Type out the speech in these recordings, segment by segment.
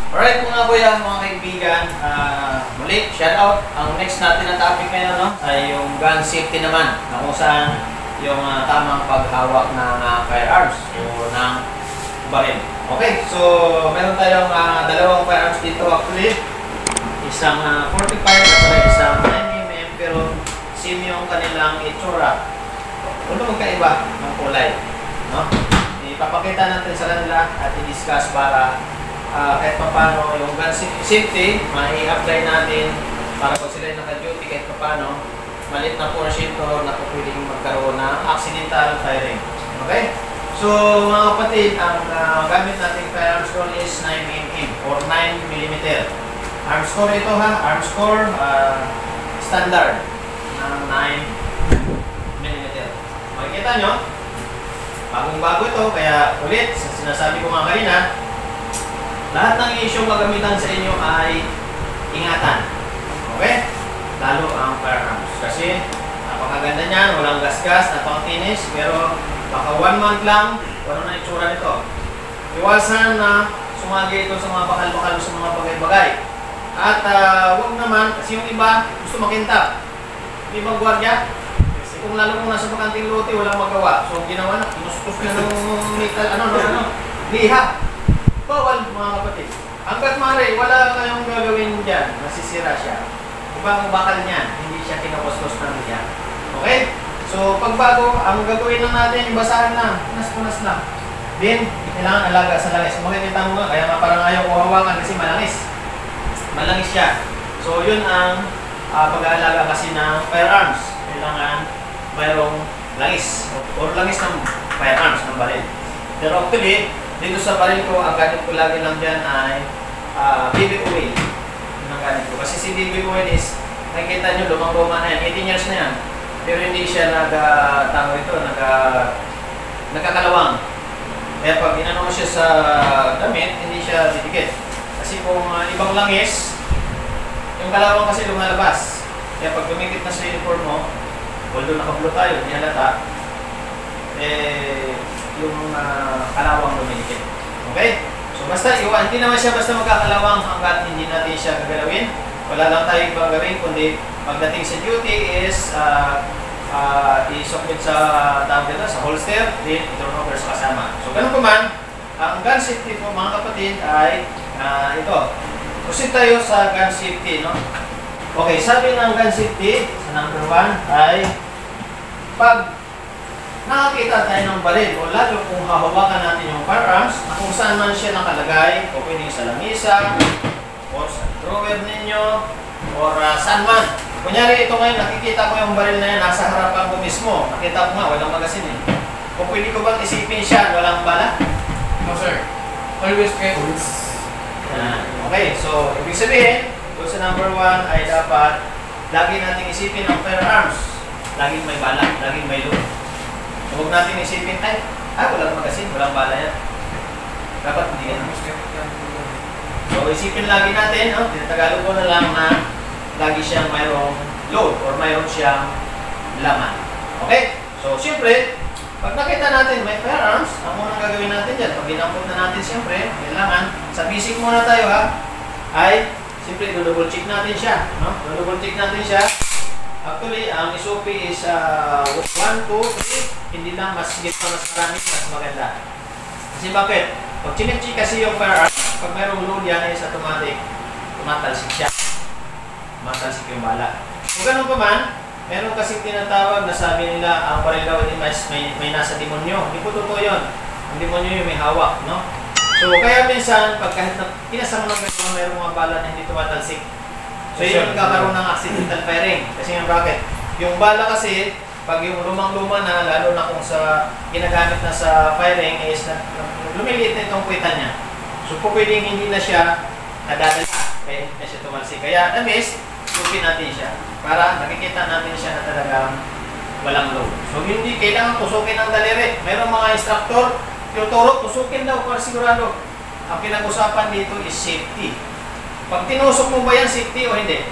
Alright mga kuya, mga kaibigan, muli, shout out. Ang next natin na topic ngayon ay yung gun safety naman, na kung saan yung tamang paghawak ng firearms o ng baril. Okay, so meron tayong dalawang firearms dito actually. Isang 45 at isang 9mm, pero same yung kanilang itsura. Ano magkaiba ng kulay, no? Ipapakita natin sa kanila at i-discuss para kahit paano yung gun safety mai-apply natin para pag sila naka-duty kahit paano malit na porsyento na pwedeng magkaroon ng accidental firing. Okay? So mga kapatid, ang gamit nating firearms tool is 9mm or 9mm. Arms core ito ha, arms core standard ng 9mm. Makikita nyo, bagong-bago ito, kaya ulit, sinasabi ko nga kanina, lahat ng isyong magamitan sa inyo ay ingatan. Okay? Lalo ang firearms. Kasi napakaganda niyan, walang gasgas, napakakinis, pero baka 1 month lang, ano na itsura nito. Iwasan na sumagi ito sa mga bakal-bakal sa mga bagay-bagay. At huwag naman, kasi yung iba gusto makintab. Yung ibang gwardiya, kung lalo kung nasa bakanting lote, walang magawa. So, ang ginawa na, kinustos na ng metal, liha. Bawal mga kapatid. Hanggat maaari, wala kayong gagawin dyan. Nasisira siya. Ibang bakal niyan, hindi siya kinakostos ng liha. Okay? So, pagbago, ang gagawin lang natin, ibasahan lang. Punas-punas lang. Then, kailangan alaga sa langis. Kung makikita mo nga, kaya nga parang ayaw ko hawakan kasi malangis. Malangis siya. So, yun ang pag-aalaga kasi ng firearms. Kailangan mayroong langis. Or langis ng firearms, ng baril. Pero actually, dito sa baril ko, ang gamit ko lagi lang dyan ay baby oil. Yun ang gamit ko. Kasi si baby oil is, nakikita nyo, lumang-luma na yan. 18 years na yan. Pero hindi siya nagkakalawang. Kaya pag inano mo siya sa damit, hindi siya didikit. Kasi kung ibang langis, yung kalawang kasi lumalabas. Kaya pag dumikit na sa uniform mo, although naka-blue tayo, hindi halata, yung kalawang lumikit. Okay? So basta iwan, hindi naman siya basta magkakalawang hanggat hindi natin siya gagalawin. Wala lang tayo ibang gawin, kundi pagdating sa duty is isokbit sa tawag dito, sa holster, then i-turn over sa kasama. So ganun po man, ang gun safety po mga kapatid ay ito. Proceed tayo sa gun safety, no? Okay, sabi ng gun safety, sa number 1 ay pag nakakita tayo ng baril o lalo kung hahawakan natin yung firearms na kung saan man siya nakalagay o pwedeng sa lamisa o sa drawer ninyo o saan man. Kunyari ito ngayon, nakikita ko yung baril na yan, nasa harapan ko mismo. Nakita ko nga, walang magasin eh. Kung pwede ko bang isipin siya, walang bala? No sir. Always careful. Okay, so ibig sabihin, kung sa number 1 ay dapat lagi nating isipin ang firearms. Laging may bala, laging may load. Huwag natin isipin, walang magasin, walang bala yan. Dapat hindi yan. So isipin lagi natin, tinatagalog ko na lang na lagi siyang mayroong load or mayroong siyang laman. Okay? So siyempre, pag nakita natin may firearms, ang unang gagawin natin dyan, pag ginampot na natin siyempre, kailangan, sa basic muna tayo ay siyempre double check natin siya. Double check natin siya. Actually, ang SOP is 1, 2, 3. Hindi lang mas higit pa mas marami, mas maganda. Kasi bakit? Pag chinik-check kasi yung firearm, pag mayroong load yan is automatic. Tumatalsik siya. Tumatalsik yung bala. Kung ganun pa man, meron kasing tinatawag na sabi nila ang baril daw may nasa demonyo. Hindi po totoo yun. Ang demonyo yung may hawak, no? So, kaya minsan, pag kahit pinasa mo ng ganun, mayroong mga bala na hindi tumatalsik. So yun nagkakaroon ng accidental firing. Kasi yung bakit? Yung bala kasi, pag yung lumang-luma na, lalo na kung sa ginagamit na sa firing is lumiliit na itong puwitan niya. So po pwedeng hindi na siya nadadala, kaya hindi na siya tumalsik. Kaya na-miss, supin natin siya. Para nakikita natin siya na talagang walang load. So hindi kailangan tusukin ng daliri. Mayroong mga instructor, tinuturo, tusukin daw para sigurado. Ang pinag-usapan dito is safety. Pag tinusok mo ba yan, safety o hindi?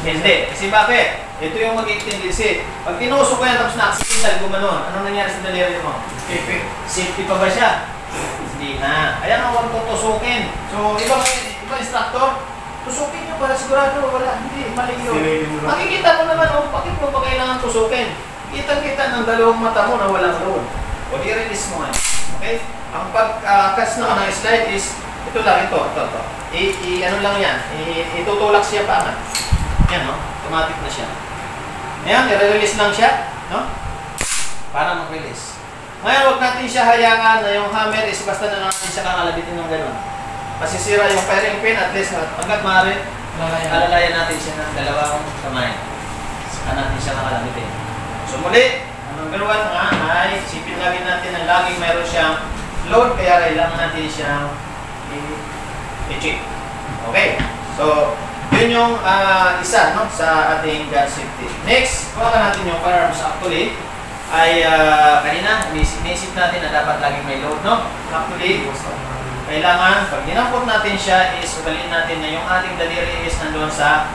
Hindi. Kasi bakit? Ito yung magiging tendency. Pag tinusok ko yan tapos na-accidental, gumanon. Anong nangyari sa daliri mo? Safety pa ba siya? Hindi na. Kaya nga huwag tutusukin. So, ibang instructor, tusukin nyo para sigurado. Wala, hindi, mali yun. Makikita mo naman, bakit mo ba kailangan tusukin? Kitang-kita ng dalawang mata mo na walang load. O di-release mo nga. Okay? Ang pag-cast naman ng slide is, ito lang, ito. Ano lang yan, itutulak siya pa. Yan, no? Automatic na siya. Ngayon, i-release lang siya, no? Para mag-release. Ngayon, huwag natin siya hayangan na yung hammer is basta na natin siya kakalabitin ng gano'n. Masisira yung firing pin, at least hanggat maaari, alalayan natin siya ng dalawang kamay. Saka natin siya kakalabitin. So muli, ang number 1 nga ay isipin lagi natin na laging mayroon siyang load, kaya kailangan natin siyang i-check. Okay? So, yun yung isa, no, sa ating gun safety. Next, kuha natin yung firearms actually. Ay kanina, inisip natin na dapat laging may load, no? Actually, kailangan, pag dinampot natin siya, is ugaliin natin na yung ating daliri is nandun sa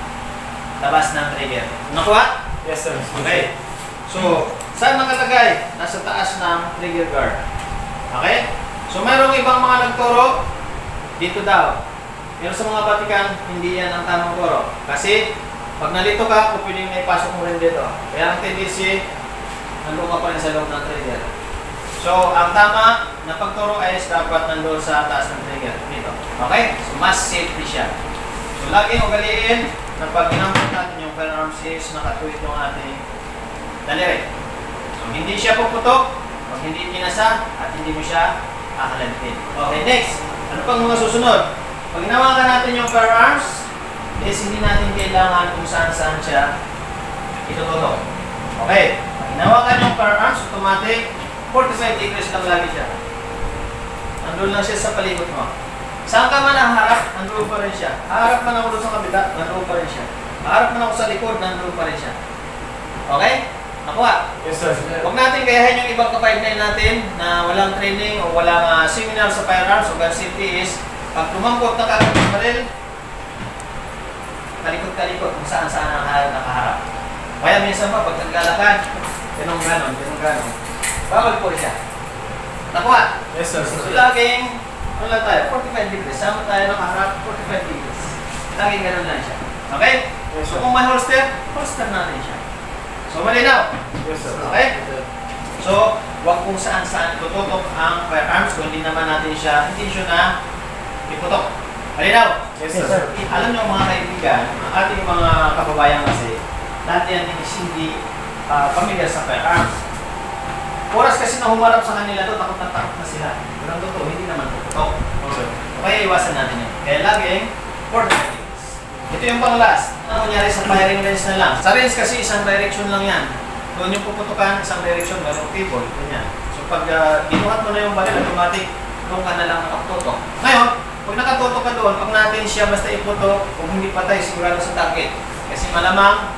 labas ng trigger. Nakuha? Yes, sir. Okay. So, saan nakalagay? Nasa taas ng trigger guard. Okay? So, mayroong ibang mga nagturo, dito daw. Pero sa mga batikan, hindi yan ang tamang turo. Kasi, pag nalito ka, pwedeng may pasok mo rin dito. Kaya ang tendency, nandun ka pa rin sa loob ng trigger. So, ang tama na pagturo ay dapat nandun sa taas ng trigger. Dito. Okay? So, mas safety siya. So, laging ugaliin na pag ginamit natin yung firearms is nakatuwid yung ating daliri. So, hindi siya puputok pag hindi pinasa at hindi mo siya akalabitin. Okay, next. Ano pang mga susunod? Pag hinawakan natin yung firearms, is hindi natin kailangan kung saan-saan siya itututok. Okay. Hinawakan yung firearms, automatic, 45 degrees lang lagi siya. Nandun lang siya sa palibot mo. Saan ka man harap, nandun pa rin siya. Harap man ako doon sa kabila, nandun pa rin siya. Harap man ako sa likod, nandun pa rin siya. Okay? Nakuha? Yes, sir. Huwag natin gayahin yung ibang kapitbahay natin na walang training o walang seminar sa firearms o gun safety is pag tumangkot na kagad ng baril, kalikot-kalikot kung saan-saan ang nakaharap. Kaya minsan pa, pag naglalakad, ganun. Bawal po siya. Nakuha? Yes, sir. So, laging, ano lang tayo, 45 degrees. Sama tayo nakaharap, 45 degrees. Laging ganun lang siya. Okay? Yes, So, sir. kung may holster natin siya. So, malinaw. Yes, sir. Okay? So, huwag kung saan-saan tututok ang firearms kung hindi naman natin siya na iputok. Malinaw? Yes, sir. Alam niyo mga kaibigan, ang ating mga kababayan kasi, lahat yan is hindi familiar sa firearms. Oras kasi na humarap sa kanila to, takot na sila. Walang totoo, hindi naman tutok. Okay. Kaya iwasan natin yun. Kaya laging, 45 degrees. Ito yung pang last. Ano kunyari sa firing range na lang? Sa range kasi isang direction lang yan. Doon yung puputukan, isang direction, mayroong table. Ganyan. So pag ginuhat mo na yung baril, automatic, doon ka na lang nakatutok. Ngayon, pag nakatutok ka doon, pag natin siya basta iputok, kung hindi patay, sigurado sa target. Kasi malamang,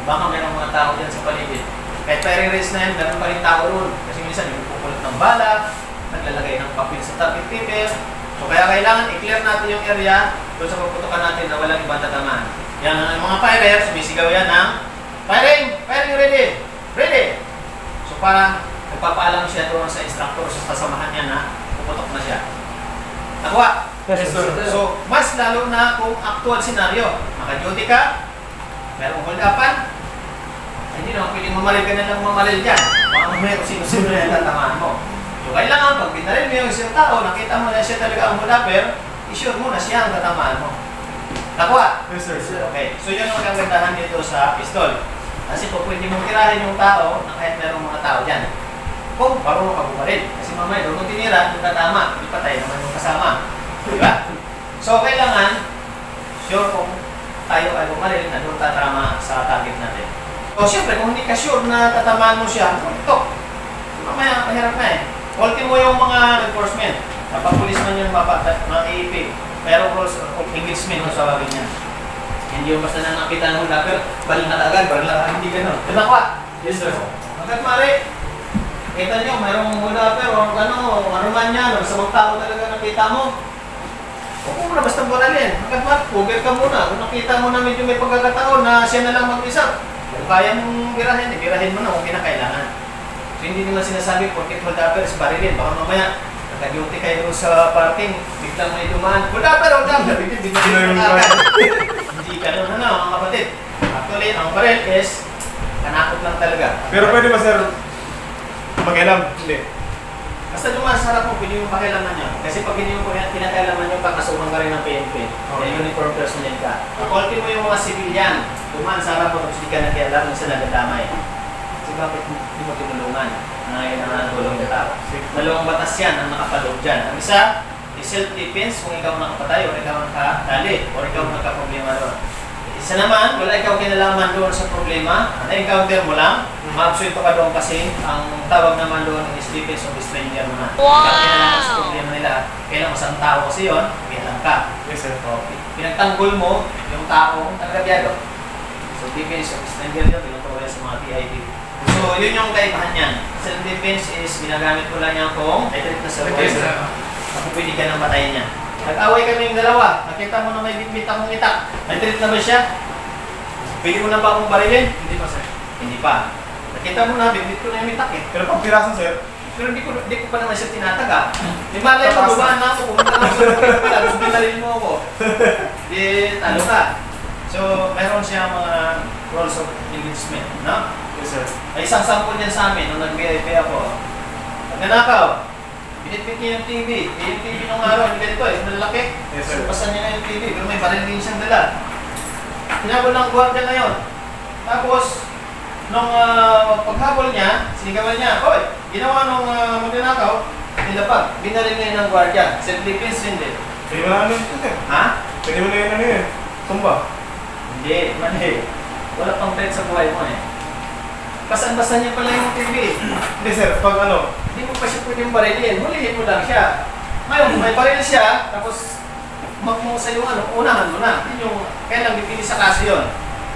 baka mayroong mga tao dyan sa paligid. Kahit firing range na yan, meron pa rin tao roon. Kasi minsan yung pupulot ng bala, naglalagay ng papel sa target paper. So kaya kailangan i-clear natin yung area doon sa puputukan natin na walang ibang tatamaan. Yan ang mga firer, sumisigaw yan ng firing ready. So para nagpapaalam siya doon sa instructor, sa kasamahan niya na puputok na siya. Nakuha? Yes, sir. So mas lalo na kung actual scenario, naka-duty ka, merong hold-upan, hindi naman pwedeng mamalil ka na lang mamalil dyan. Baka mamaya kung sino-sino na yung tatamaan mo. So kailangan pag binaril mo yung isang tao, nakita mo na siya talaga ang hold-upper, i-sure mo na siya ang tatamaan mo. Nakuha? Yes, sir. Okay. So yun ang kagandahan dito sa pistol. Kasi po pwede mong tirahin yung tao na kahit merong mga tao dyan. Kung marunong ka bumaril. Kasi mamaya doon mo tinira, yung tatama, di patay naman yung kasama. Diba? So kailangan, sure kung tayo ay bumaril na doon tatama sa target natin. So siyempre, kung hindi ka sure na tatamaan mo siya, ito. Mamaya, mahirap na eh. Ultimo mo yung mga enforcement. Kapag pulis man yung mga AAP, merong rules of engagement kung sawagin niya. Hindi yung basta na nakita mo na, pero baril na agad, hindi gano'n. Tinakwa. Yes, sir. Hanggat mali, kita nyo, mayroong mula pero ano man yan, sa mga tao talaga nakita mo. Huwag mo na basta baralin. Hanggat mali, puger ka muna. Kung nakita mo na medyo may pagkakataon na siya na lang mag-isa, kung kaya mong birahin, birahin mo na kung kinakailangan. So hindi naman sinasabi, porkit hold-upper is barilin. Baka mamaya, nag-duty kayo sa parking, biglang may dumaan. Wala pero biglang hindi ganun mga kapatid. Actually, ang baril is kanakot lang talaga. Pero pwede ba sir mag-alam? Hindi. Basta dumaan sa harap mo, pwede yung pakialaman niya. Kasi pag hindi mo pinakailaman niyo, kakasuhan ka rin ng PNP. Okay. Uniform personnel ka. Kakolti mo yung mga civilian. Dumaan sa harap mo, tapos di ka nakialam, isa nagdadamay. Kasi bakit hindi mo tinulungan? Ngayon ang tulong na tao. Dalawang batas yan ang nakapaloob dyan. Ang isa, is self-defense kung ikaw nakapatay o ikaw nakadali o ikaw nagka-problema doon. Isa naman, wala ikaw kinalaman doon sa problema, na-encounter mo lang, ma-absuelto ka doon kasi ang tawag naman doon is defense of stranger mo na. Ikaw kinalaman sa problema nila, kailang masang tao kasi yun, may alam ka. Yes sir. So, pinagtanggol mo yung tao tagabyado. So, defense of stranger yun, pinagtawag sa mga PIP. So, yun yung kaibahan yan. Self-defense is ginagamit ko lang yan kung na sa buhay. Ako pwede ka nang patayin niya. Nag-away kami yung dalawa. Nakita mo na may bitbit akong itak. Nag-treat na ba siya? Pwede mo na ba akong barilin? Hindi pa, sir. Hindi pa. Nakita mo na, bitbit ko na yung itak eh. Pero pag pirasan sir, Pero hindi ko pa naman siya tinataga. May malay mo, bubaan na ako. Pumunta na ako sa pagkakita. Tapos binalin mo ako. Di, talo ka. So, mayroon siya mga rules of engagement. No? yes sir. May isang sample yan sa amin nung nag-VIP ako. Nagnanakaw. Binitbit niya yung TV. Yung TV nung araw, yung ganito eh, malalaki. Yes, sir. Supasan niya na yung TV, pero may baril din siyang dala. Hinabol ng guwardia ngayon. Tapos, nung paghabol niya, sinigawan niya, "Hoy, ginawa nung magnanakaw, nilapag." Binaril ngayon ng guwardia. Self-defense din din. Pwede mo na ano yun sir. Ha? Pwede mo na yun ano yun. Tumba. Hindi, mali. Wala pang threat sa buhay mo eh. Basan-basan niya pala yung TV. Hindi sir, pag ano, Hindi mo pa siya pwedeng barilin. Hulihin mo lang siya. Ngayon, may baril siya, tapos mo sa yung unahan mo na. Yun yung, kailang dipili sa kaso yun.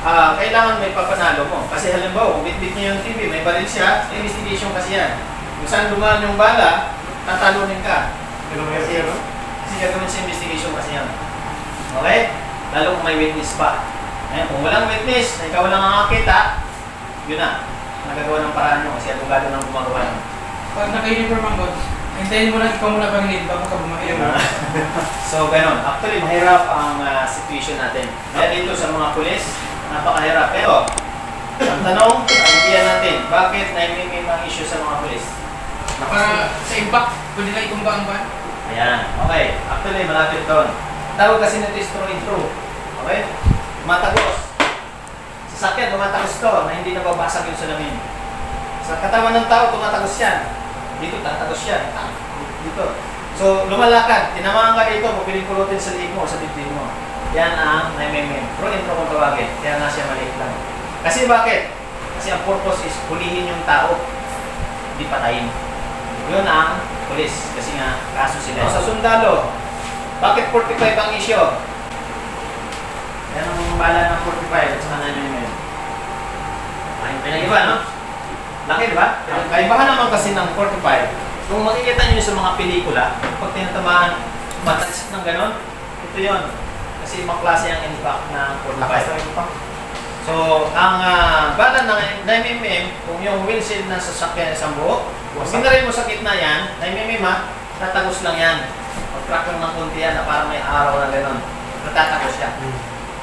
Kailangan may papanalo mo. Kasi halimbawa, kung bitbit niya yung TV, may baril siya, investigation kasi yan. Kung saan dumaan yung bala, tatalunin ka. ano mo yan sir, no? Kasi gagawin sa investigation kasi yan. Okay? Lalo kung may witness pa. Kung walang witness, na ikaw walang nakakita, yun na. Nagagawa ng paraan mo kasi abogado nang gumagawa ng Pag naka-uniform ang God, hintayin mo lang ikaw muna pangilid bago ka bumayan. So, ganun. Actually, mahirap ang situation natin. Kaya dito sa mga pulis, napakahirap. Pero, ang tanong, idea natin, bakit naimimim ang issue sa mga pulis? Para sa impact, pwede na itumba ang ban. Ayan. Okay. Actually, malapit doon. Tawag kasi na test through intro. Okay? Tumatagos. Sasakyan, tumatagos to na hindi nababasag yung salamin. Sa katawan ng tao, tumatagos yan. Dito, tatagos yan. Dito. So, lumalakad. Tinamaan ka dito, pupiling pulutin sa liig mo, sa dibdib mo. Yan ang naimimim. Through intro kung tawagin. Kaya nga siya maliit lang. Kasi bakit? Kasi ang purpose is hulihin yung tao. Hindi patayin. Yun ang pulis. Kasi nga, kaso sila. Sa sundalo, bakit 45 ang issue? Yan ang bala ng 45 at saka naimimim. Ay, pinag-iba, no? Laki, di ba? Kaibahan naman kasi ng 45. Kung makikita nyo sa mga pelikula, pag tinatamaan, matalis ng ganon, ito yon. Kasi ibang klase ang impact ng 45. So, ang bala ng 9mm, kung yung windshield ng sasakyan sa buo, kung minarin mo sa gitna yan, 9mm tatagos lang yan. Pag-track lang ng kunti yan na parang may araw na ganon. Natatagos siya.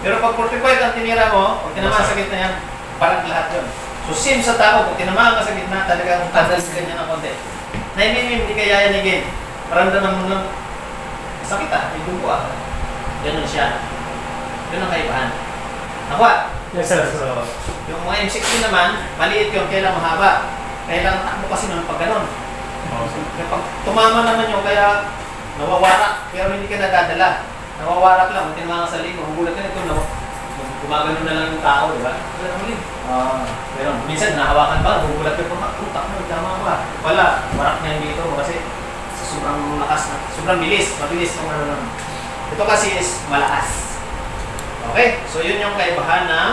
Pero pag 45 ang tinira mo, pag tinamaan sa gitna yan, parang lahat yun. So, same sa tao, kung tinamaan ka sa gitna, talagang tadal ka niya ng konti. 9mm, hindi ka yayanigin. Maramdaman mo lang, sakit may dugo Ganun siya. Yun ang kaibahan. Nakuha? Yes sir. So, Yung mga M60 naman, maliit yun, kailang mahaba. Kailangan takbo kasi ng pag ganon. Kapag tumama naman yun, kaya nawawarak, pero hindi ka nadadala. Nawawarak lang, kung tinamaan ka sa ligo, magulat ka nito, gumagano na lang yung tao, di ba? Wala na muli. Pero minsan nahawakan pa, magugulat ka pa, putak mo, tama ba? Wala, warak na yun dito kasi sa sobrang lakas na, sobrang bilis, mabilis yung ano. Ito kasi is malakas. Okay? So yun yung kaibahan ng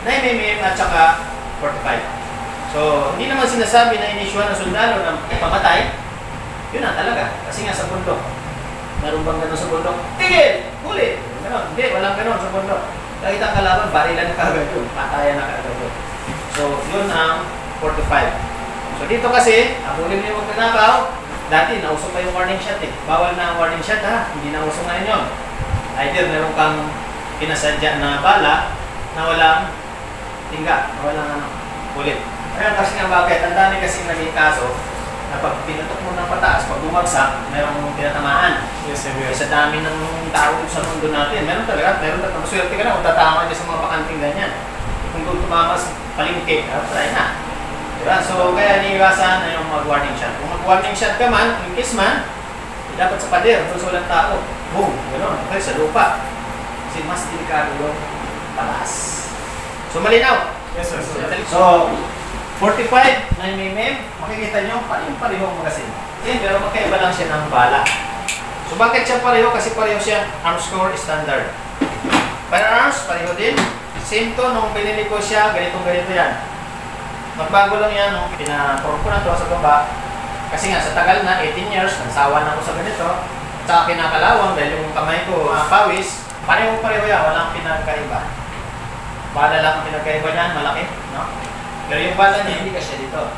9mm at saka 45. So hindi naman sinasabi na inisyuhan ng sundalo ng pamatay. Yun na talaga. Kasi nga sa bundok. Meron bang gano'n sa bundok? Tigil! Huli! Ganon. Hindi, walang gano'n sa bundok. Kahit ang kalaban, barilan ka agad yun. Patayan na ka agad yun. So, yun ang 45. So, dito kasi, abulin mo yung magnanakaw, Dati, nauso pa yung warning shot eh. Bawal na ang warning shot ha. Hindi na uso ngayon yun. Either meron kang pinasadya na bala na walang tingga, na walang ulit. Kaya kasi nga bakit, ang dami kasi naging kaso na pag pinutok mo ng pataas, pag bumagsak, merong tinatamaan. Yes, sir. Sa dami ng tao sa mundo natin, meron talaga maswerte ka na kung tatama niya sa mga bakanting ganyan. Kung doon tumama sa palingke, try na. Diba? So, kaya niiwasan na yung mag-warning shot. Kung mag-warning shot ka man, in case man, dapat sa pader, doon sa walang tao. Boom! Gano'n. Okay, sa lupa. Kasi mas delikado yung palas. So, malinaw. Yes, sir. So, 45 na mm, makikita nyo, pareho magasin. Pero magkaiba lang siya ng bala. So, bakit siya pareho? Kasi pareho siya armscore standard. Firearms, pareho din. Same to, nung pinili ko siya, ganito yan. Magbago lang yan nung pinapurong ko na to sa baba. Kasi nga, sa tagal na, 18 years, nagsawa na ako sa ganito. Sa kinakalawang, dahil yung kamay ko pawis, pareho yan, walang pinagkaiba. Bala lang ang pinagkaiba niyan, malaki, no? Pero yung bala niya, hindi kasi dito.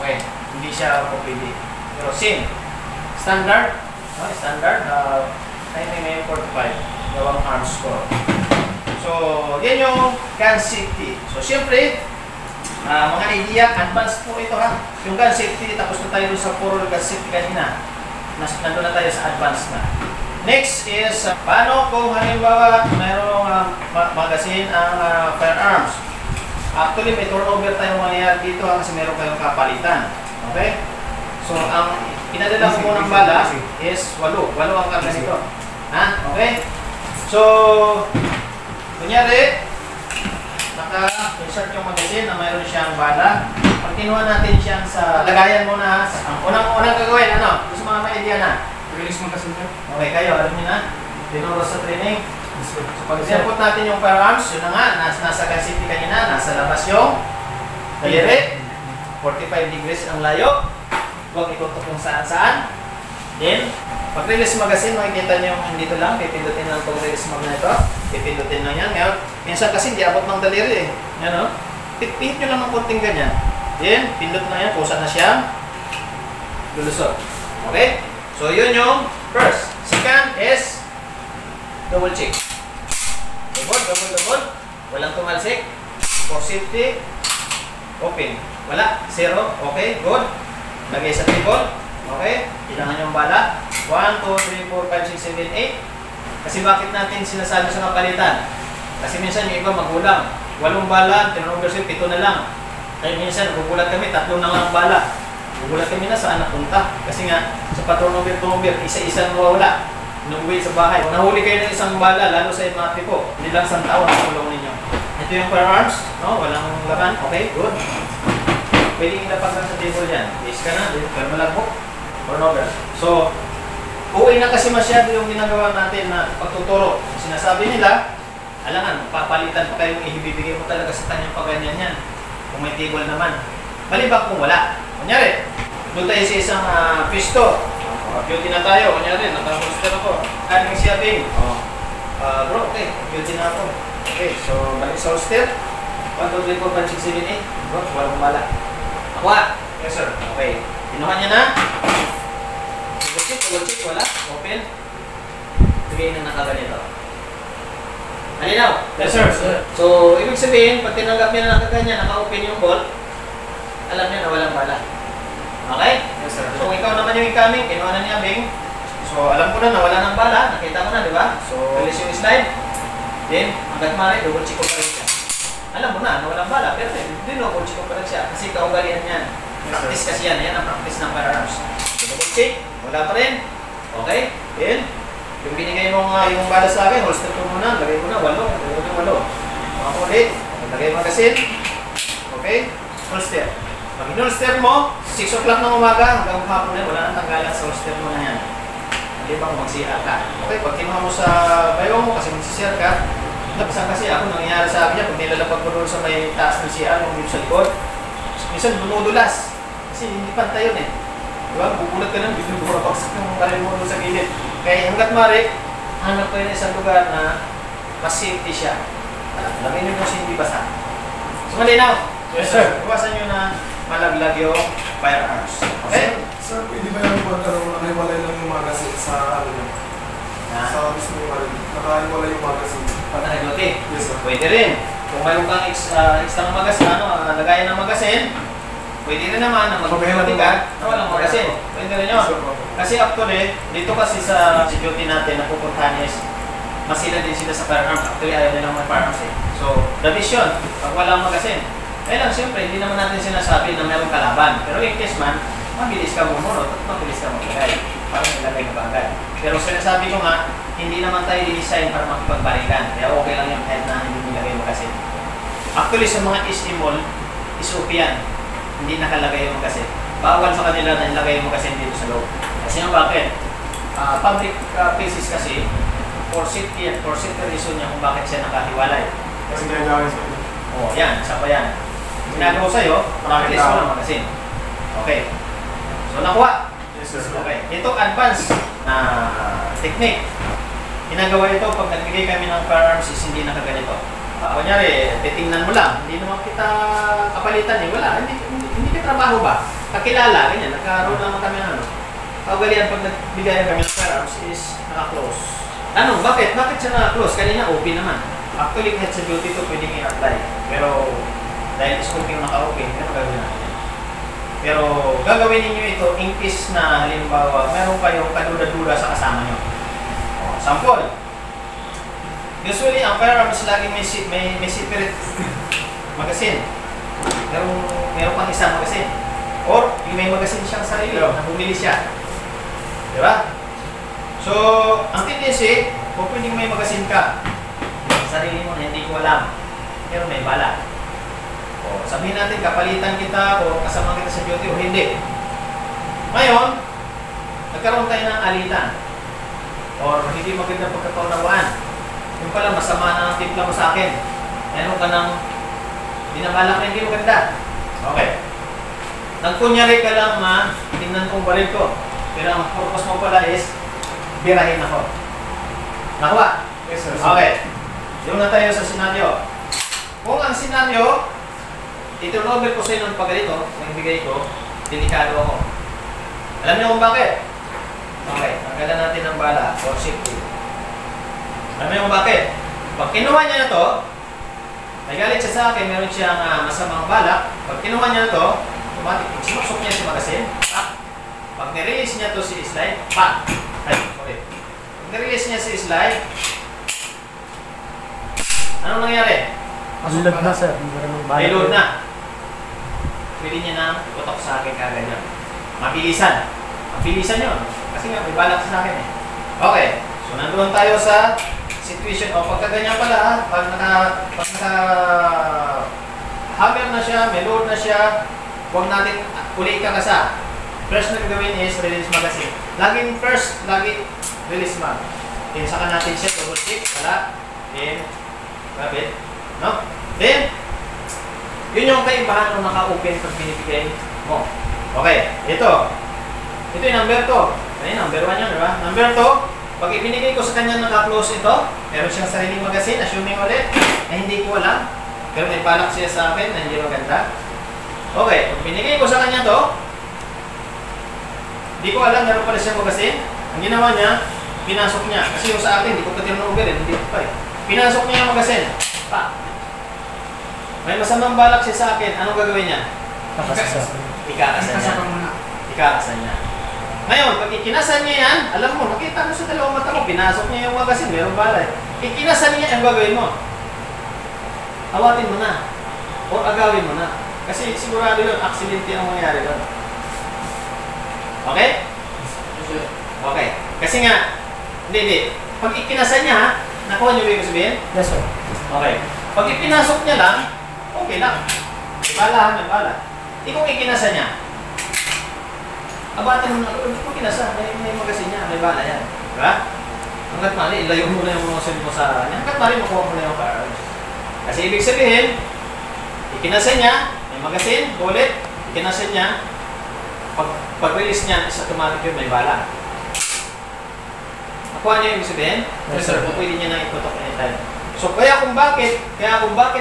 Okay, hindi siya pwede. Pero same. Standard, no? Standard, 9mm 45, gawang arm score. So, yan yung gun safety. So, siyempre, mga idea, advanced po ito ha. Yung gun safety, tapos na tayo sa puro gun safety kanina. Nandun na tayo sa advanced na. Next is, paano kung halimbawa mayroong magazine ang firearms? Actually, may turnover tayong mangyayari dito ha, kasi meron kayong kapalitan. Okay? So, ang pinadala ko ng bala is 8. 8 ang karga nito. Ha? Okay? So, kunyari, naka-insert yung magazine na mayroon siyang bala. Pag kinuha natin siyang sa lagayan muna, ang unang gagawin, ano? Gusto mga ma-idea na. Release mo kasi sir. Okay kayo, alam niyo na. Tinuro sa training. So pag sinapot natin yung firearms, yun na nga, nasa gun safety kanina, nasa labas yung daliri. 45 degrees ang layo. Huwag itutok kung saan-saan. Then, pag release magazine, makikita niyo yung dito lang, pipindutin lang itong release mag na ito. Pipindutin lang yan. Ngayon, minsan kasi hindi abot ng daliri eh. Yan o. Pihit nyo lang ng konting ganyan. Then, pindot na yan, kusa na siya. Lulusot. Okay? So, yun yung first. Second is double check. Double. Walang tumalsik. For safety, open. Wala. 0. Okay, good. Lagay sa table. Okay? Ilangan yung bala. 1, 2, 3, 4, 5, 6, 7, 8. Kasi bakit natin sinasabi sa kapalitan? Kasi minsan yung iba magulang. 8 bala, turnover siya, 7 na lang. Kaya minsan, nagugulat kami, 3 na lang ang bala. Nagugulat kami na saan napunta. Kasi nga, sa paturnover, isa-isa nawawala. Inuwi sa bahay. Kung nahuli kayo ng isang bala, lalo sa mga tipo, hindi lang isang taon ang tulong ninyo. Ito yung firearms, no? Walang laban. Okay, good. Pwede ilapag lang sa table yan. Base ka na, pero malagbok. Turnover. So, uwi na kasi masyado yung ginagawa natin na pagtuturo. Sinasabi nila, alangan, papalitan pa kayo yung ibibigay mo talaga sa kanyang paganyan yan. Kung may table naman. Malibak kung wala. Kunyari, doon tayo sa isang pisto. Beauty na tayo. Kunyari, naka-holster ako. Kaning siyabing. Bro, okay. Beauty na ako. Okay, so balik sa holster. 1, 2, 3, 4, 5, 6, 7, 8. Bro, walang bala. Aqua. Yes, sir. Okay. Kinuha niya na. Double check, wala. Open. Bigay na nakaganito. Halinaw? Yes, sir. So, ibig sabihin, pag tinanggap niya na nakaganyan, naka-open yung bolt, alam niya na walang bala. Okay? Yes, sir. So, kung ikaw naman yung incoming, kinuha na niya, Bing. So, alam ko na wala ng bala. Nakita mo na, di ba? So, release yung slide. Then, hanggat maaari, double check ko pa rin siya. Alam mo na walang bala, pero double check ko pa rin siya. Kasi kaugalian yan. Practice kasi yan. Yan ang practice ng firearms. So, double check. Wala pa rin. Okay? Then, yung binigay mo nga yung bala sa akin, holster ko muna. Lagay mo na, 8. Lagay mo yung 8. Mga ulit. Lagay yung magazine. Okay? Holster. Pag in-holster mo, 6 o'clock ng umaga, hanggang hapon na, wala nang tanggalan sa holster mo na yan. Hindi ba kung magsira ka? Okay, pag kinuha mo sa bayo mo kasi magsisira ka, napasan kasi ako, nangyayari sa akin niya, pag nilalapag ko doon sa may taas ng CR, yung dito sa likod, minsan dumudulas. Kasi hindi pantay yun eh. Diba? Bubulat ka lang, biglang bumabagsak yung karel mo doon sa gilid. Kaya hanggat mari, hanap ko yun isang lugar na mas safety siya. Alamin nyo kasi hindi basa. So malinaw. Yes, sir. Iwasan nyo na malaglag yung firearms. Okay? So, Sir, pwede ba yung nakahiwalay lang yung magazine sa ano yun? Ha? Sa mismo yung ano, nakahiwalay yung magazine. Pag nakaduty, Yes, sir. pwede rin. Kung mayroon kang extra magasin, lagayan ng magasin, pwede rin naman na mag-duty ka na walang magasin. Pwede rin yun. Yes, sir, opo. Kasi actually, dito kasi sa duty natin na pupuntahan is masila din sila sa firearms. Actually, ayaw nilang may firearms eh. So, that is yun. Pag walang magasin. Eh lang, siyempre, hindi naman natin sinasabi na mayroong kalaban. Pero in case man, mabilis ka bumunod at mabilis ka maglagay. Parang ilagay ka ba agad. Pero sinasabi ko nga, hindi naman tayo design para makipagbalikan. Kaya okay lang yung head na hindi nilagay magasin. Actually, sa mga ST-mall, is okay yan. Hindi nakalagay yung magasin. Bawal sa kanila na ilagay yung magasin dito sa loob. Kasi yung bakit? Public places kasi, for safety reason niya kung bakit siya nakahiwalay. Kasi kaya gawin sa inyo. Oh, yan, isa pa yan. Ginagawa sa'yo, practice mo lang magasin. Okay. So, nakuha. Yes, sir. Okay. Ito, advanced na technique. Ginagawa ito pag nagbigay kami ng firearms is hindi nakaganito. Kunyari, titingnan mo lang. Hindi naman kita kapalitan eh. Wala. Hindi ka trabaho ba? Kakilala, ganyan. Nagkaroon naman kami ng ano. Kaugalian pag nagbigay kami ng firearms is naka-close. Ano? Bakit? Bakit siya naka-close? Kanina open naman. Actually, kahit sa duty ito pwedeng i-apply. Pero, dahil is open yung naka-open, pero gagawin natin. Pero, gagawin ninyo ito in case na halimbawa, meron kayong kaduda-duda sa kasama nyo. O, sample. Usually, ang firearms lagi may separate magasin. Meron pang isang magasin. Or, yung may magasin siyang sarili, na bumili siya. Diba? So, ang tendency, kung pwedeng may magasin ka, sarili mo na hindi ko alam, pero may bala. O, sabihin natin, kapalitan kita o kasama kita sa duty o hindi. Ngayon, nagkaroon tayo ng alitan or hindi maganda pagkakaunawaan. Yung pala, masama na ang timpla mo sa akin. Meron ka ng binabalak na hindi maganda. Okay. Nagkunyari ka lang na tingnan kong baril ko. Pero ang purpose mo pala is birahin ako. Nakuha? Yes, sir. Okay. Doon na tayo sa senaryo. Kung ang senaryo, itunovel ko sa inyo ng paggalito, ng bigay ko, delikado ako. Alam niyo kung bakit? Okay, tanggalan natin ng bala for safety. Alam niyo kung bakit? Pag kinuha niya na to, may galit siya sa akin, meron siyang masamang balak. Pag kinuha niya na to, automatic, sinusok niya si magasin, pag nirelease niya to si slide, Ay, sorry. Pag nirelease niya si slide, anong nangyari? Load na, sir. May load na. Pwede niya na tutok sa akin kagad yun. Mabilisan. Mabilisan yun. Kasi nga, may balak sa akin eh. Okay. So, nandoon tayo sa situation. O, pagkaganyan pala, pag naka-hammer na siya, may load na siya, huwag natin uli kakasa. First na gagawin is release magazine. Laging first, lagi release mag. Then, saka natin siya, double click, wala. Then, rabbit. No? Then, yun yung kaibahan kung naka-open pag binibigay mo. Okay, ito. Ito yung number 2. Ayun, number 1 yun, diba? Number 2, pag ibinigay ko sa kanya naka-close ito, meron siyang sariling magazine, assuming ulit, na hindi ko alam. Pero may balak siya sa akin na hindi maganda. Okay, pag binigay ko sa kanya to, hindi ko alam, meron pala siyang magazine. Ang ginawa niya, pinasok niya. Kasi yung sa akin, hindi ko pa tinunugin, hindi ko pa eh. Pinasok niya yung magazine. May masamang balak siya sa akin, anong gagawin niya? Ikakasan niya. Ikakasan niya. Ngayon, pag ikinasan niya yan, alam mo, nakita mo sa dalawang mata mo, pinasok niya yung magazine, mayroong balay. Ikinasan niya, ang gagawin mo? Awatin mo na. O agawin mo na. Kasi sigurado yun, accident ang mangyari doon. Okay? Okay. Kasi nga, hindi. Pag ikinasan niya, nakuha niyo ba yung sabihin? Yes, sir. Okay. Pag ipinasok niya lang, okay lang. May bala, may bala. Kung ikinasa niya, abatin mo na, kung kinasa, may magasin niya, may bala yan. Diba? Hanggat mali, ilayo mo na yung mga sabi mo sa kanya. Hanggat mali, makuha mo na yung firearms. Kasi ibig sabihin, ikinasa niya, may magasin, bullet, ikinasa niya, pag-release niya, is automatic yun, may bala. Nakuha niya yung ibig sabihin? Yes, sir. Pwede niya na itutok anytime. So, kaya kung bakit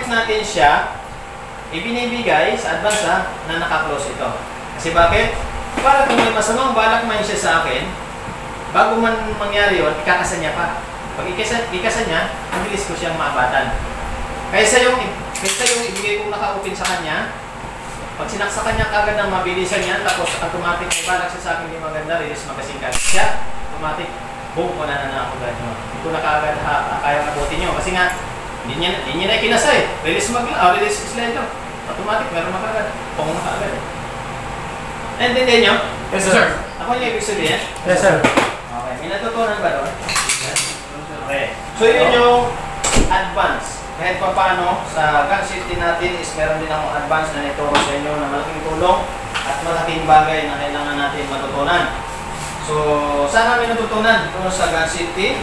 natin siya ibinibigay sa advance na naka-close ito. Kasi bakit? para kung may masamang balak man siya sa akin, bago man mangyari yun, ikakasan niya pa. Pag ikasan niya, ang bilis ko siyang maabatan. Kaysa yung ibigay kong naka-open sa kanya, pag sinaksakan niya kagad ng mabilisan niya, tapos automatic may balak siya sa akin hindi maganda, release magkasingkat siya, automatic, boom, ko na ako agad. Hindi ko na kagad kaya mabutin nyo. Kasi nga, hindi niya na ikinasa eh. Release slide lang. Automatic, meron na kagad. Pong na kagad. Naintindihan nyo? Yes, Sir. sir. Ako yung ibig sabihin? Yes, sir. Okay, may natutunan ba doon? Okay. So yun yung advance. Kahit pa paano, sa gun safety natin is meron din akong advance na nituro sa inyo na malaking tulong at malaking bagay na kailangan natin matutunan. So, saan namin natutunan? Doon sa gun safety,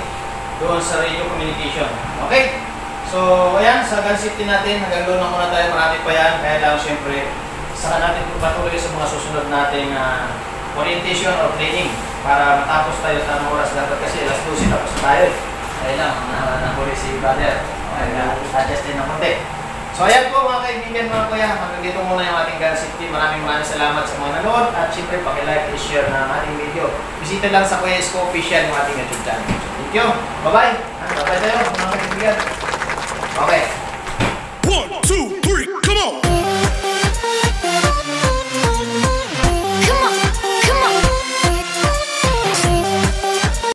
doon sa radio communication. Okay? So, ayan, sa gun safety natin, hanggang doon lang muna tayo, marami pa yan. Kaya lang, siyempre, saka natin patuloy sa mga susunod nating orientation or training para matapos tayo sa oras dapat kasi alas 12 tapos na tayo. Kaya lang, nahuli si brother. Okay, adjust din ng konti. So ayan po mga kaibigan, mga kuya, hanggang dito muna yung ating gun safety. Maraming salamat sa mga nanood at siyempre pakilike and share na ating video. Bisita lang sa Kuya Isko Official ng ating YouTube channel. Thank you. Bye-bye. Bye-bye tayo mga kaibigan. Okay. 1, 2, 3.